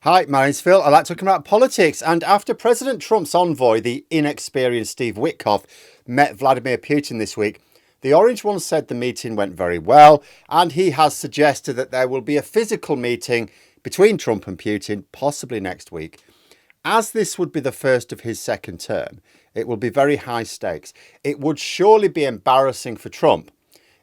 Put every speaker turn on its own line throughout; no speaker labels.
Hi, my name's Phil. I like talking about politics. And after President Trump's envoy, the inexperienced Steve Witkoff, met Vladimir Putin this week, the Orange one said the meeting went very well, and he has suggested that there will be a physical meeting between Trump and Putin, possibly next week. As this would be the first of his second term, it will be very high stakes. It would surely be embarrassing for Trump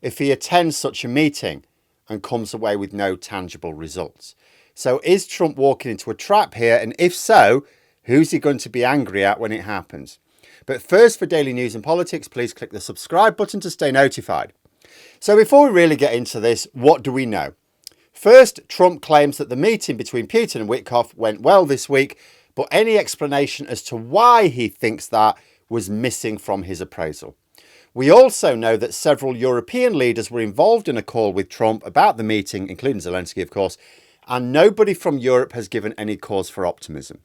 if he attends such a meeting and comes away with no tangible results. So is Trump walking into a trap here? And if so, who's he going to be angry at when it happens? But first, for daily news and politics, please click the subscribe button to stay notified. So before we really get into this, what do we know? First, Trump claims that the meeting between Putin and Witkoff went well this week, but any explanation as to why he thinks that was missing from his appraisal. We also know that several European leaders were involved in a call with Trump about the meeting, including Zelensky, of course, and nobody from Europe has given any cause for optimism.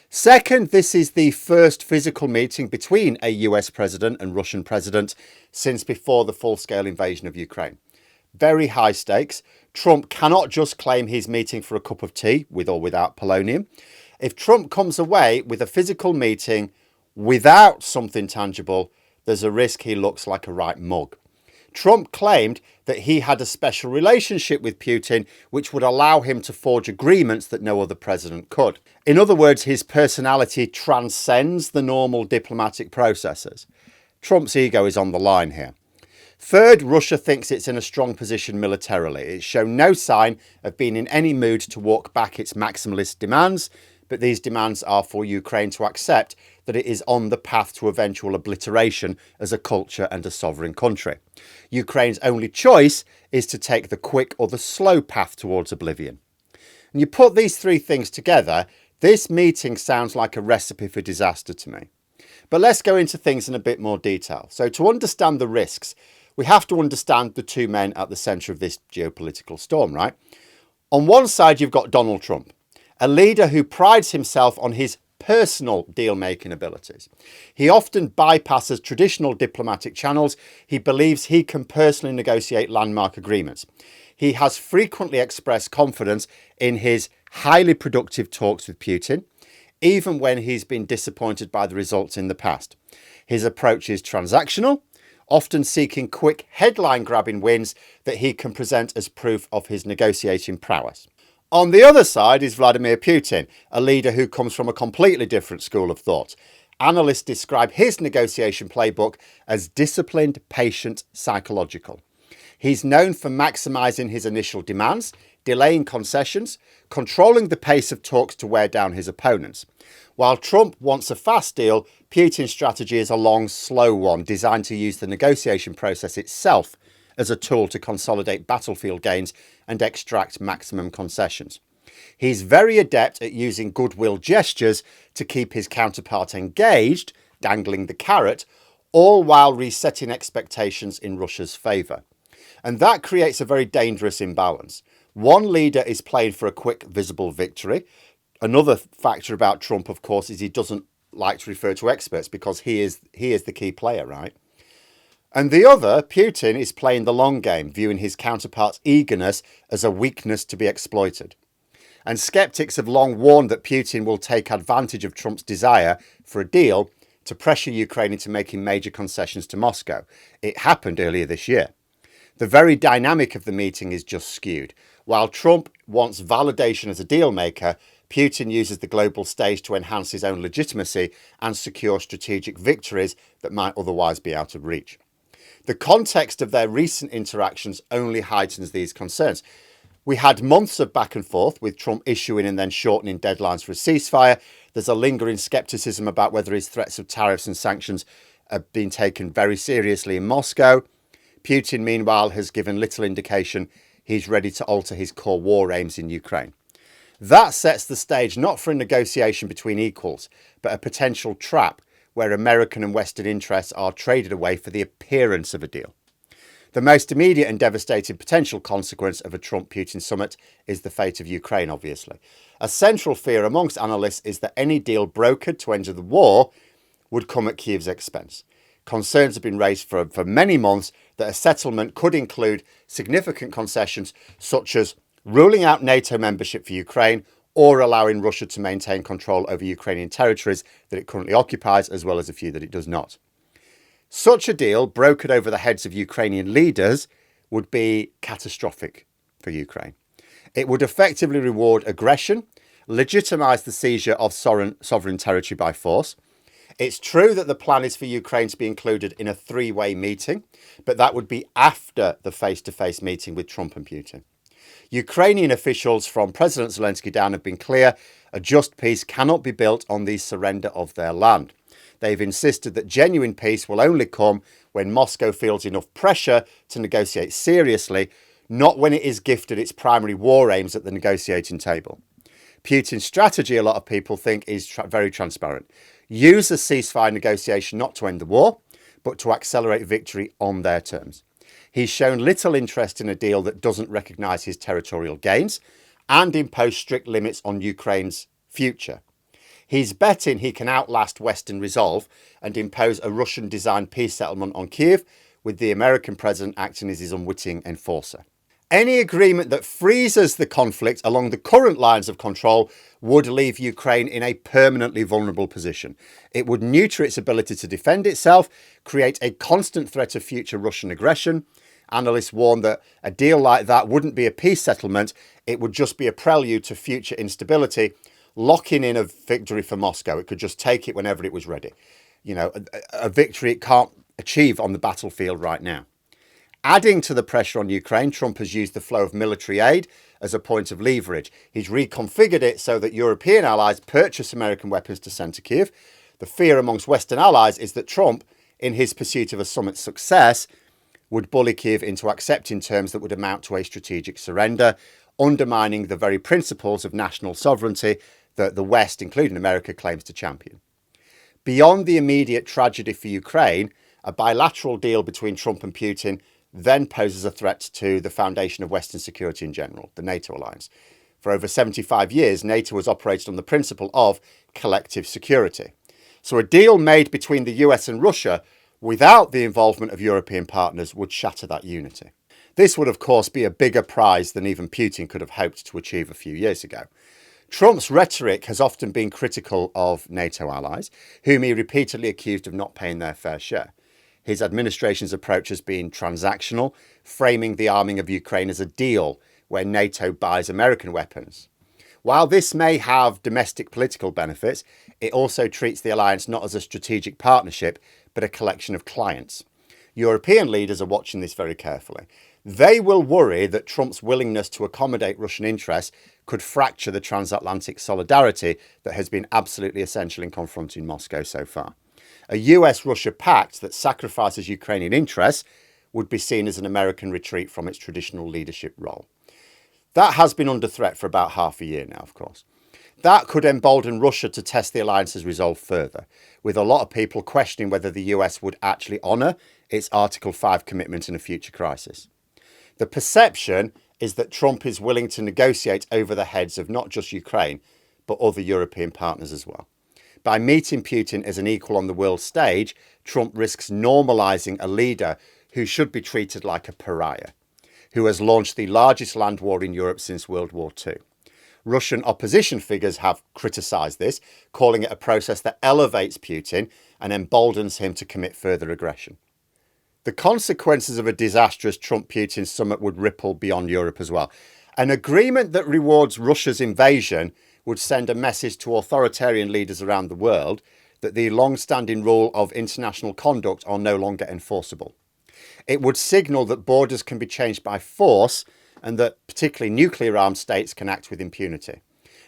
Second, this is the first physical meeting between a US president and Russian president since before the full-scale invasion of Ukraine. Very high stakes. Trump cannot just claim he's meeting for a cup of tea, with or without polonium. If Trump comes away with a physical meeting without something tangible, there's a risk he looks like a right mug. Trump claimed that he had a special relationship with Putin, which would allow him to forge agreements that no other president could. In other words, his personality transcends the normal diplomatic processes. Trump's ego is on the line here. Third, Russia thinks it's in a strong position militarily. It's shown no sign of being in any mood to walk back its maximalist demands, but these demands are for Ukraine to accept that it is on the path to eventual obliteration as a culture and a sovereign country. Ukraine's only choice is to take the quick or the slow path towards oblivion. And you put these three things together, this meeting sounds like a recipe for disaster to me. But let's go into things in a bit more detail. So to understand the risks, we have to understand the two men at the centre of this geopolitical storm, right? On one side, you've got Donald Trump, a leader who prides himself on his personal deal-making abilities. He often bypasses traditional diplomatic channels. He believes he can personally negotiate landmark agreements. He has frequently expressed confidence in his highly productive talks with Putin, even when he's been disappointed by the results in the past. His approach is transactional, often seeking quick headline-grabbing wins that he can present as proof of his negotiating prowess. On the other side is Vladimir Putin, a leader who comes from a completely different school of thought. Analysts describe his negotiation playbook as disciplined, patient, psychological. He's known for maximising his initial demands, delaying concessions, controlling the pace of talks to wear down his opponents. While Trump wants a fast deal, Putin's strategy is a long, slow one designed to use the negotiation process itself as a tool to consolidate battlefield gains and extract maximum concessions. He's very adept at using goodwill gestures to keep his counterpart engaged, dangling the carrot, all while resetting expectations in Russia's favour. And that creates a very dangerous imbalance. One leader is playing for a quick, visible victory. Another factor about Trump, of course, is he doesn't like to refer to experts because he is the key player, right? And the other, Putin, is playing the long game, viewing his counterpart's eagerness as a weakness to be exploited. And skeptics have long warned that Putin will take advantage of Trump's desire for a deal to pressure Ukraine into making major concessions to Moscow. It happened earlier this year. The very dynamic of the meeting is just skewed. While Trump wants validation as a deal maker, Putin uses the global stage to enhance his own legitimacy and secure strategic victories that might otherwise be out of reach. The context of their recent interactions only heightens these concerns. We had months of back and forth with Trump issuing and then shortening deadlines for a ceasefire. There's a lingering skepticism about whether his threats of tariffs and sanctions have been taken very seriously in Moscow. Putin, meanwhile, has given little indication he's ready to alter his core war aims in Ukraine. That sets the stage not for a negotiation between equals, but a potential trap where American and Western interests are traded away for the appearance of a deal. The most immediate and devastating potential consequence of a Trump-Putin summit is the fate of Ukraine, obviously. A central fear amongst analysts is that any deal brokered to end the war would come at Kyiv's expense. Concerns have been raised for many months that a settlement could include significant concessions such as ruling out NATO membership for Ukraine or allowing Russia to maintain control over Ukrainian territories that it currently occupies, as well as a few that it does not. Such a deal, brokered over the heads of Ukrainian leaders, would be catastrophic for Ukraine. It would effectively reward aggression, legitimise the seizure of sovereign territory by force. It's true that the plan is for Ukraine to be included in a three-way meeting, but that would be after the face-to-face meeting with Trump and Putin. Ukrainian officials from President Zelensky down have been clear a just peace cannot be built on the surrender of their land. They've insisted that genuine peace will only come when Moscow feels enough pressure to negotiate seriously, not when it is gifted its primary war aims at the negotiating table. Putin's strategy, a lot of people think, is very transparent. Use a ceasefire negotiation not to end the war, but to accelerate victory on their terms. He's shown little interest in a deal that doesn't recognise his territorial gains and impose strict limits on Ukraine's future. He's betting he can outlast Western resolve and impose a Russian-designed peace settlement on Kyiv, with the American president acting as his unwitting enforcer. Any agreement that freezes the conflict along the current lines of control would leave Ukraine in a permanently vulnerable position. It would neuter its ability to defend itself, create a constant threat of future Russian aggression. Analysts warn that a deal like that wouldn't be a peace settlement, it would just be a prelude to future instability, locking in a victory for Moscow. It could just take it whenever it was ready. You know, a victory it can't achieve on the battlefield right now. Adding to the pressure on Ukraine, Trump has used the flow of military aid as a point of leverage. He's reconfigured it so that European allies purchase American weapons to send to Kyiv. The fear amongst Western allies is that Trump, in his pursuit of a summit success, would bully Kyiv into accepting terms that would amount to a strategic surrender, undermining the very principles of national sovereignty that the West, including America, claims to champion. Beyond the immediate tragedy for Ukraine, a bilateral deal between Trump and Putin then poses a threat to the foundation of Western security in general, the NATO alliance. For over 75 years, NATO has operated on the principle of collective security. So a deal made between the US and Russia without the involvement of European partners would shatter that unity. This would, of course, be a bigger prize than even Putin could have hoped to achieve a few years ago. Trump's rhetoric has often been critical of NATO allies, whom he repeatedly accused of not paying their fair share. His administration's approach has been transactional, framing the arming of Ukraine as a deal where NATO buys American weapons. While this may have domestic political benefits, it also treats the alliance not as a strategic partnership, but a collection of clients. European leaders are watching this very carefully. They will worry that Trump's willingness to accommodate Russian interests could fracture the transatlantic solidarity that has been absolutely essential in confronting Moscow so far. A US-Russia pact that sacrifices Ukrainian interests would be seen as an American retreat from its traditional leadership role. That has been under threat for about half a year now, of course. That could embolden Russia to test the alliance's resolve further, with a lot of people questioning whether the US would actually honour its Article 5 commitment in a future crisis. The perception is that Trump is willing to negotiate over the heads of not just Ukraine, but other European partners as well. By meeting Putin as an equal on the world stage, Trump risks normalising a leader who should be treated like a pariah, who has launched the largest land war in Europe since World War II. Russian opposition figures have criticised this, calling it a process that elevates Putin and emboldens him to commit further aggression. The consequences of a disastrous Trump-Putin summit would ripple beyond Europe as well. An agreement that rewards Russia's invasion would send a message to authoritarian leaders around the world that the long-standing rule of international conduct are no longer enforceable. It would signal that borders can be changed by force and that particularly nuclear-armed states can act with impunity.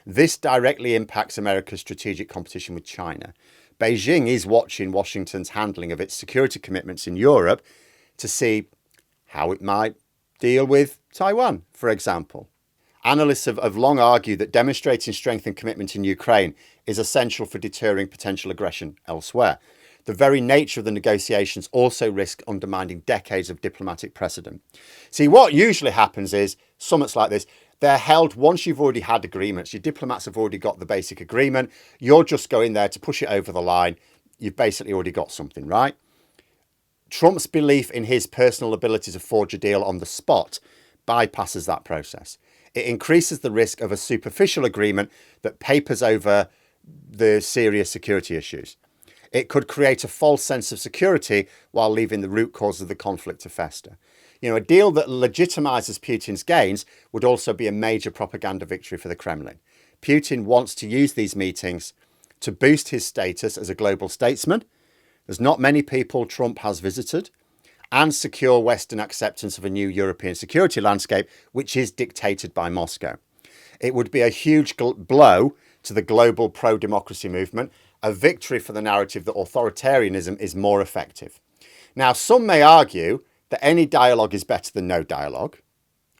This directly impacts America's strategic competition with China. Beijing is watching Washington's handling of its security commitments in Europe to see how it might deal with Taiwan, for example. Analysts have long argued that demonstrating strength and commitment in Ukraine is essential for deterring potential aggression elsewhere. The very nature of the negotiations also risk undermining decades of diplomatic precedent. See, what usually happens is summits like this, they're held once you've already had agreements. Your diplomats have already got the basic agreement. You're just going there to push it over the line. You've basically already got something, right? Trump's belief in his personal ability to forge a deal on the spot bypasses that process. It increases the risk of a superficial agreement that papers over the serious security issues. It could create a false sense of security while leaving the root cause of the conflict to fester. A deal that legitimizes Putin's gains would also be a major propaganda victory for the Kremlin. Putin wants to use these meetings to boost his status as a global statesman. There's not many people Trump has visited, and secure Western acceptance of a new European security landscape, which is dictated by Moscow. It would be a huge blow to the global pro-democracy movement, a victory for the narrative that authoritarianism is more effective. Now, some may argue that any dialogue is better than no dialogue,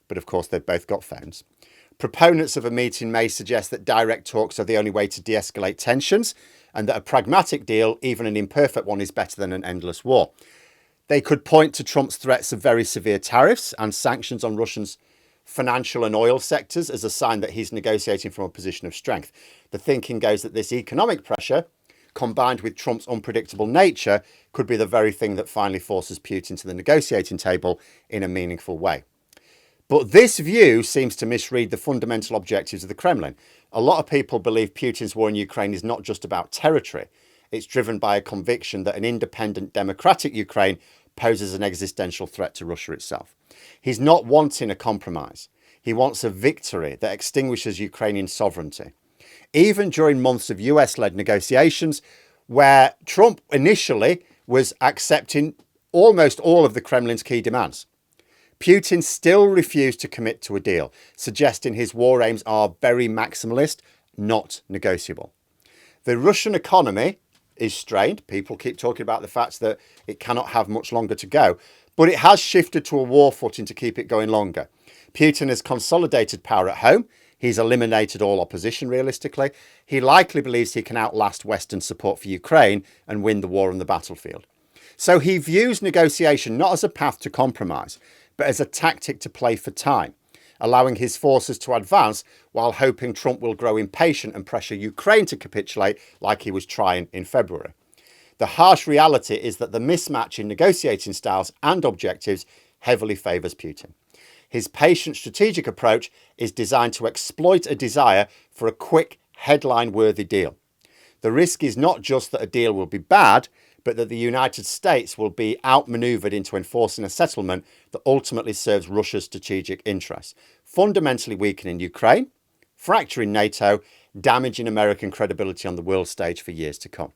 but of course they've both got phones. Proponents of a meeting may suggest that direct talks are the only way to de-escalate tensions, and that a pragmatic deal, even an imperfect one, is better than an endless war. They could point to Trump's threats of very severe tariffs and sanctions on Russia's financial and oil sectors as a sign that he's negotiating from a position of strength. The thinking goes that this economic pressure, combined with Trump's unpredictable nature, could be the very thing that finally forces Putin to the negotiating table in a meaningful way. But this view seems to misread the fundamental objectives of the Kremlin. A lot of people believe Putin's war in Ukraine is not just about territory. It's driven by a conviction that an independent, democratic Ukraine poses an existential threat to Russia itself. He's not wanting a compromise. He wants a victory that extinguishes Ukrainian sovereignty. Even during months of US-led negotiations, where Trump initially was accepting almost all of the Kremlin's key demands, Putin still refused to commit to a deal, suggesting his war aims are very maximalist, not negotiable. The Russian economy is strained. People keep talking about the fact that it cannot have much longer to go, but it has shifted to a war footing to keep it going longer. Putin has consolidated power at home. He's eliminated all opposition realistically. He likely believes he can outlast Western support for Ukraine and win the war on the battlefield. So he views negotiation not as a path to compromise, but as a tactic to play for time, allowing his forces to advance while hoping Trump will grow impatient and pressure Ukraine to capitulate like he was trying in February. The harsh reality is that the mismatch in negotiating styles and objectives heavily favours Putin. His patient strategic approach is designed to exploit a desire for a quick, headline-worthy deal. The risk is not just that a deal will be bad, but that the United States will be outmaneuvered into enforcing a settlement that ultimately serves Russia's strategic interests, fundamentally weakening Ukraine, fracturing NATO, damaging American credibility on the world stage for years to come.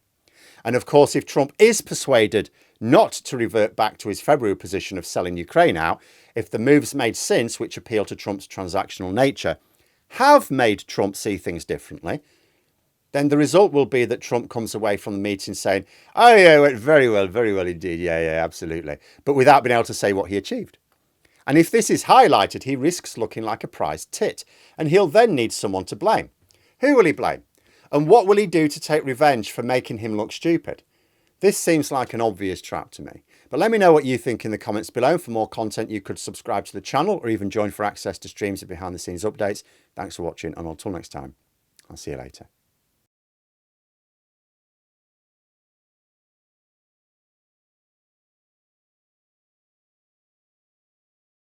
And of course, if Trump is persuaded not to revert back to his February position of selling Ukraine out, if the moves made since, which appeal to Trump's transactional nature, have made Trump see things differently, then the result will be that Trump comes away from the meeting saying, oh yeah, it went very well indeed, yeah, absolutely, but without being able to say what he achieved. And if this is highlighted, he risks looking like a prized tit, and he'll then need someone to blame. Who will he blame? And what will he do to take revenge for making him look stupid? This seems like an obvious trap to me. But let me know what you think in the comments below. For more content, you could subscribe to the channel or even join for access to streams and behind the scenes updates. Thanks for watching, and until next time, I'll see you later.